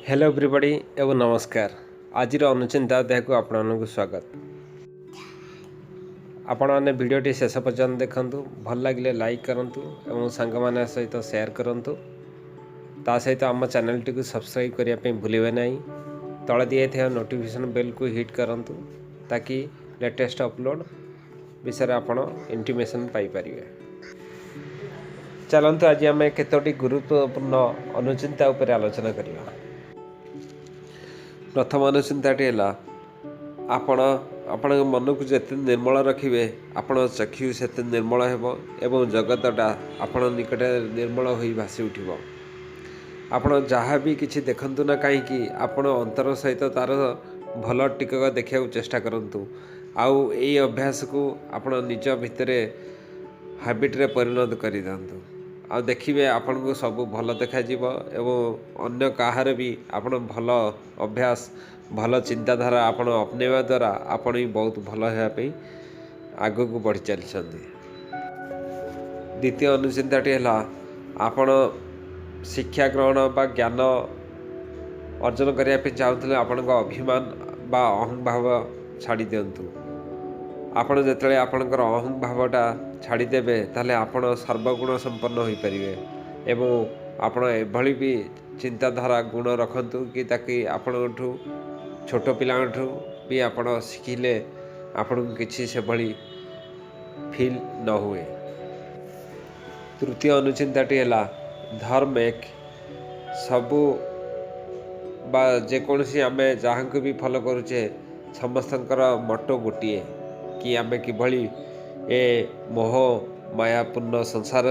Hello everybody एवं नमस्कार। आज अनुचिंता अध्याय को आपको स्वागत। आपण मैंने भिडटी शेष पर्यंत देखूँ, भल लगे लाइक करूँ और सांग मान सहित सेयार करूँ। ता सहित आम चैनल टी सब्सक्राइब करने भूलें ना। तले दिए नोटिफिकेशन बेल को हिट करूँ ताकि लेटेस्ट अपलोड विषय आपण इंटिमेशन पाइपर। चलतु आज आम केतोटी गुरुत्वपूर्ण अनुचिंता उपर आलोचना करवा। प्रथम अनुचिंताटी है आपण मन को जिते निर्मल रखिए आपण चक्षु से निर्मल हो जगतटा आपण निकट निर्मल हो भासी उठ। आपण जहाँ भी किसी देखु ना कहीं आपण अंतर सहित तार भल टिकक देखा चेष्टा करूँ। आउ ये अभ्यास को आपण निज भितर हैबिट्रे परिणत कर दिंतु। आ देखिए आपण को सब भल देखा एवं अन्य कहार भी आपण भल अभ्यास भल चिंताधारा आपण अपनेवा द्वारा आपण भी बहुत भल होगापी आग को बढ़ी चलती। द्वितीय अनुचिंताटी है आपण शिक्षा ग्रहण बा ज्ञान अर्जन करने चाहूले आपण अभिमान बा अहं भाव छाड़ी दिंतु। आपण जिते आपणकर अहं भावटा छाड़देवे ताले आपण सर्वगुण संपन्न हो पारे एवं आपण एभली भी चिंताधारा गुण रखंतु कि ताकि आपण छोट पिलाठू भी आपण शिखिले आपण किसी से भली फील न हुए। तृतीय अनुचिंताटी है धर्म एक सबू बा जेकोसी आम जहाँ को भी फॉलो करुचे समस्तंकर मोटो गोटे कि आम किभली ए मोह मायापूर्ण संसार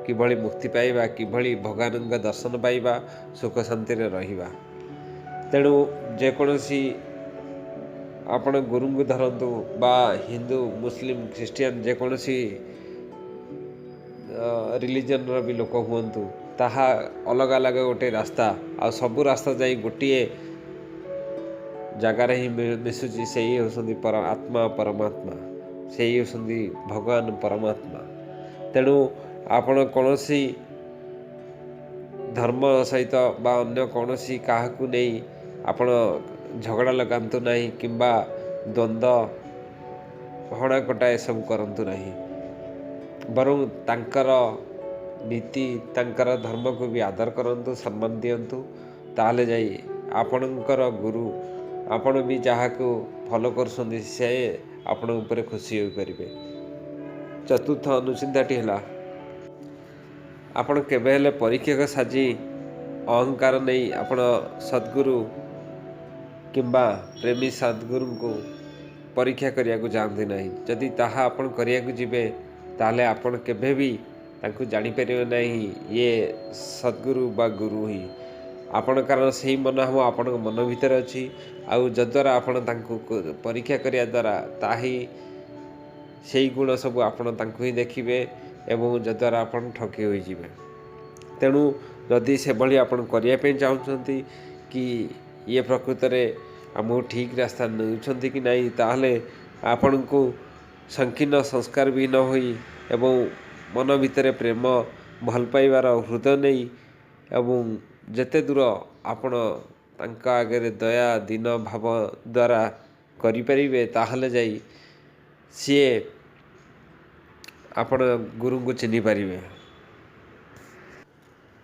किभली मुक्ति पाइबा किभली भगवान दर्शन पाइबा सुख शांति रहिबा। तेणु जेकोसी आपण गुरु को धरतु बा हिंदू मुस्लिम ख्रीस्टियान जेकोसी रिलीजन भी लोक हूँ ताहा अलग अलग गोटे रास्ता आ सबू रास्ता जाई गोटे जगार ही मिशुची से ही होती आत्मा परमात्मा से ही होती भगवान परमात्मा। तेणु आपण कौन धर्म सहित बा अन्य कौन क्या नहीं आपण झगड़ा लगातु नहीं किंबा द्वंद्व हणा कटा ए सब करंतु नहीं बरं तांकर नीति तांकर धर्म को भी आदर करंतु सम्मान दियंतु। ताले जाई आपणकर गुरु आपण भी जहाँ को फॉलो कर से आपण ऊपर खुशी हो पारे। चतुर्थ अनुचिंताटी है आपण केबेले परीक्षक साजी अहंकार नहीं आपण सद्गुरु किंबा प्रेमी सद्गुरु को परीक्षा करने को चाहते नहीं। जदि ताहा आपण करिया को जिबे ताले आपण केबे भी तांको जानी परिबे नहीं ये सद्गुरु बा गुरु ही आपण कारण से मन हम आपण मन भीतर अच्छी आउ जद्वारा आपण तांको परीक्षा करिया द्वारा ताही से गुण सब आपण तांको ही देखिबे एवं जद्वारा आपण ठकी होई जिवे। तेणु जदि से भली आपण करिया पे चाहउछंती कि ये प्रकृत रे हमहु ठीक रास्ता नउछंती कि नहीं ताहले आपण को संकीर्ण संस्कार भी न होई एवं मन भितर प्रेम भल पाइबार हृदय नहीं एवं जेते दूर आपण तांका आगे दया दीन भाव द्वारा करिपारिबे ताहले जाई सीए आपण गुरु को चिन्ह पारिबे।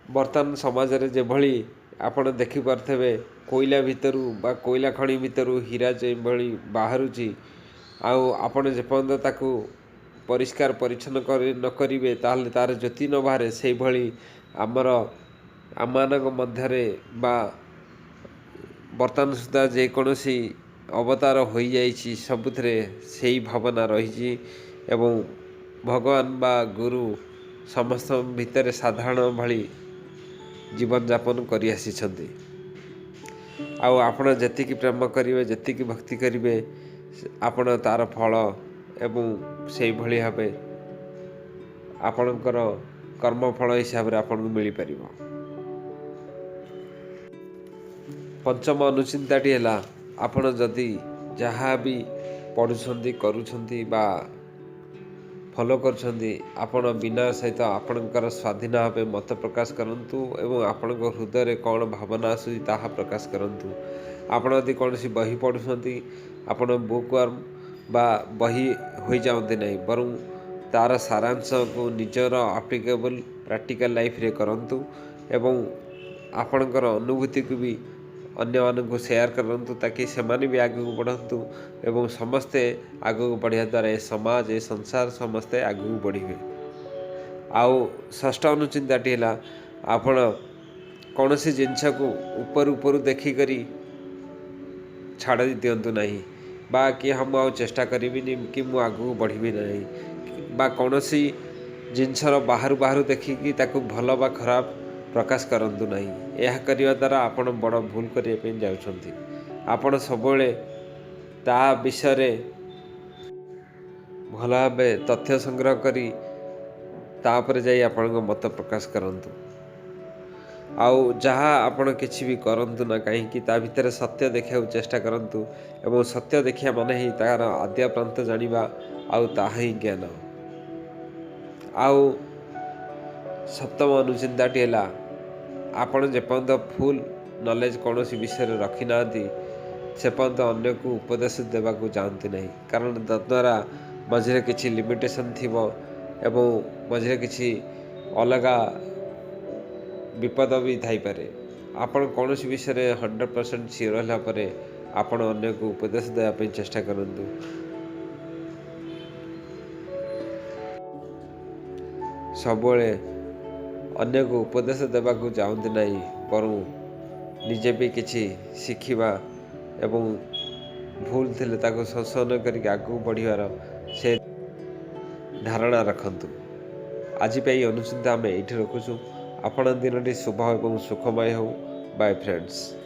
वर्तमान समाज रे जे भली आपण देखि परथेबे कोयला भितरु बा कोयला खणी भितरु हीरा जे भली बाहरुची आउ आपण जे पर्यंत ताकू परिष्कार परिच्छन्न न करिवे ताहले तार ज्योति न बाहरे से भली आमर आमानक मध्यरे बा वर्तमान सुधा जेकोसी अवतार हो जाइछि सबुथरे से भावना रही एवं भगवान बा गुरु समस्त भितर साधारण भली जीवन यापन करि आसिछन्ति। आउ आपण जतिकी प्रेम करिवे जतिकी भक्ति करिवे आपण तार फल एवं से भली भावे आपणकर कर्मफल हिसाब रे आपन मिल पारिबो। पंचम अनुचिंताटी है आपण जदि जहाँ भी पढ़ुछंती करुछंती बा ଫଲୋ କରୁଛନ୍ତି ଆପଣ ବିନା ସହିତ ଆପଣଙ୍କର ସ୍ୱାଧୀନ ଭାବେ ମତ ପ୍ରକାଶ କରନ୍ତୁ ଏବଂ ଆପଣଙ୍କ ହୃଦୟରେ କ'ଣ ଭାବନା ଆସୁଛି ତାହା ପ୍ରକାଶ କରନ୍ତୁ। ଆପଣ ଯଦି କୌଣସି ବହି ପଢ଼ୁଛନ୍ତି ଆପଣ ବୁକ୍ ୱାର୍ମ ବା ବହି ହୋଇଯାଆନ୍ତି ନାହିଁ, ବରଂ ତା'ର ସାରାଂଶକୁ ନିଜର ଆପ୍ଲିକେବୁଲ୍ ପ୍ରାକ୍ଟିକାଲ୍ ଲାଇଫ୍ରେ କରନ୍ତୁ ଏବଂ ଆପଣଙ୍କର ଅନୁଭୂତିକୁ ବି ଅନ୍ୟମାନଙ୍କୁ ସେୟାର କରନ୍ତୁ ତାକି ସେମାନେ ବି ଆଗକୁ ବଢ଼ନ୍ତୁ ଏବଂ ସମସ୍ତେ ଆଗକୁ ବଢ଼ିବା ଦ୍ୱାରା ଏ ସମାଜ ଏ ସଂସାର ସମସ୍ତେ ଆଗକୁ ବଢ଼ିବେ। ଆଉ ଷଷ୍ଠ ଅନୁଚିନ୍ତାଟି ହେଲା ଆପଣ କୌଣସି ଜିନିଷକୁ ଉପରୁ ଦେଖିକରି ଛାଡ଼ି ଦିଅନ୍ତୁ ନାହିଁ ବା କି ହଁ ମୁଁ ଆଉ ଚେଷ୍ଟା କରିବିନି କି ମୁଁ ଆଗକୁ ବଢ଼ିବି ନାହିଁ ବା କୌଣସି ଜିନିଷର ବାହାରୁ ଦେଖିକି ତାକୁ ଭଲ ବା ଖରାପ ପ୍ରକାଶ କରନ୍ତୁ ନାହିଁ। ଏହା କରିବା ଦ୍ୱାରା ଆପଣ ବଡ଼ ଭୁଲ କରିବା ପାଇଁ ଯାଉଛନ୍ତି। ଆପଣ ସବୁବେଳେ ତା ବିଷୟରେ ଭଲ ଭାବେ ତଥ୍ୟ ସଂଗ୍ରହ କରି ତାପରେ ଯାଇ ଆପଣଙ୍କ ମତ ପ୍ରକାଶ କରନ୍ତୁ। ଆଉ ଯାହା ଆପଣ କିଛି ବି କରନ୍ତୁ ନା କାହିଁକି ତା ଭିତରେ ସତ୍ୟ ଦେଖିବାକୁ ଚେଷ୍ଟା କରନ୍ତୁ ଏବଂ ସତ୍ୟ ଦେଖିବା ମାନେ ହିଁ ତାହାର ଆଦ୍ୟପ୍ରାନ୍ତ ଜାଣିବା ଆଉ ତାହା ହିଁ ଜ୍ଞାନ। ଆଉ ସପ୍ତମ ଅନୁଚିନ୍ତାଟି ହେଲା ଆପଣ ଯେପର୍ଯ୍ୟନ୍ତ ଫୁଲ୍ ନଲେଜ୍ କୌଣସି ବିଷୟରେ ରଖିନାହାନ୍ତି ସେ ପର୍ଯ୍ୟନ୍ତ ଅନ୍ୟକୁ ଉପଦେଶ ଦେବାକୁ ଯାଆନ୍ତି ନାହିଁ, କାରଣ ତଦ୍ୱାରା ମଝିରେ କିଛି ଲିମିଟେସନ୍ ଥିବ ଏବଂ ମଝିରେ କିଛି ଅଲଗା ବିପଦ ବି ଥାଇପାରେ। ଆପଣ କୌଣସି ବିଷୟରେ 100% ସିଓର ହେଲା ପରେ ଆପଣ ଅନ୍ୟକୁ ଉପଦେଶ ଦେବା ପାଇଁ ଚେଷ୍ଟା କରନ୍ତୁ। ସବୁବେଳେ ଅନ୍ୟକୁ ଉପଦେଶ ଦେବାକୁ ଯାଆନ୍ତି ନାହିଁ, ବରଂ ନିଜେ ବି କିଛି ଶିଖିବା ଏବଂ ଭୁଲ ଥିଲେ ତାକୁ ସଂଶୋଧନ କରିକି ଆଗକୁ ବଢ଼ିବାର ସେ ଧାରଣା ରଖନ୍ତୁ। ଆଜି ପାଇଁ ଅନୁଚିନ୍ତା ଆମେ ଏଇଠି ରଖୁଛୁ। ଆପଣଙ୍କ ଦିନଟି ଶୁଭ ଏବଂ ସୁଖମୟ ହେଉ। Bye friends.